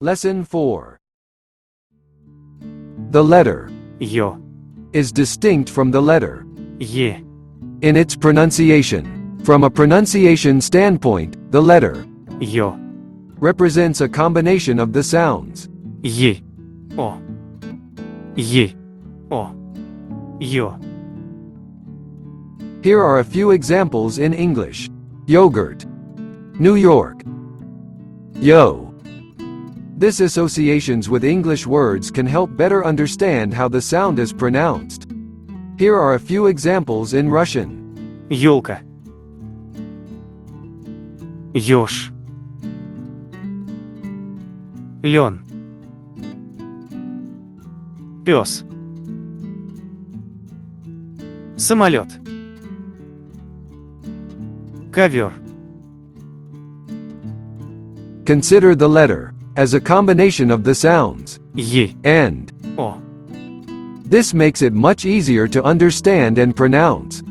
Lesson 4. The letter Йо. is distinct from the letter Є. in its pronunciation. From a pronunciation standpoint, the letter Йо. represents a combination of the sounds Є. О. Є. О. Йо. Here are a few examples in English. Yogurt. New York. Yo. This associations with English words can help better understand how the sound is pronounced. Here are a few examples in Russian. Ёлка. Ёж. Лён. Пёс. Самолёт. Ковёр. Consider the letter as a combination of the sounds Е. and. О. This makes it much easier to understand and pronounce.